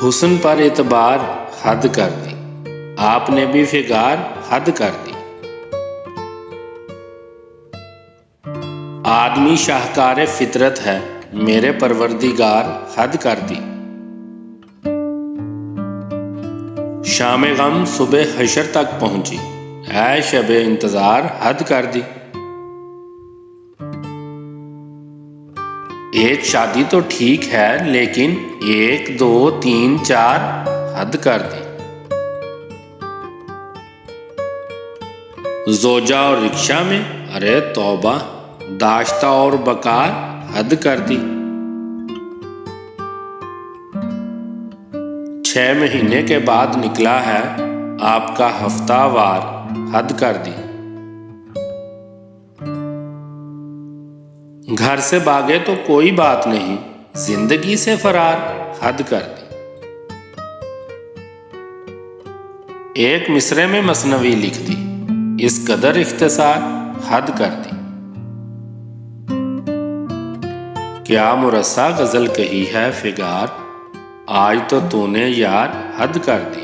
हुस्न पर एतबार हद कर दी, आपने भी फिगार हद कर दी। आदमी शाहकार फितरत है, मेरे परवरदिगार हद कर दी। शाम गम सुबह हशर तक पहुंची, ऐ शबे इंतजार हद कर दी। एक शादी तो ठीक है, लेकिन 1 2 3 4 हद कर दी। जोजा और रिक्शा में अरे तौबा, दाश्ता और बकार हद कर दी। 6 महीने के बाद निकला है आपका हफ्तावार हद कर दी। घर से भागे तो कोई बात नहीं, जिंदगी से फरार हद कर दी। एक मिसरे में मसनवी लिख दी, इस कदर इख्तिसार हद कर दी। क्या मुरस्सा गजल कही है फिगार, आज तो तूने यार हद कर दी।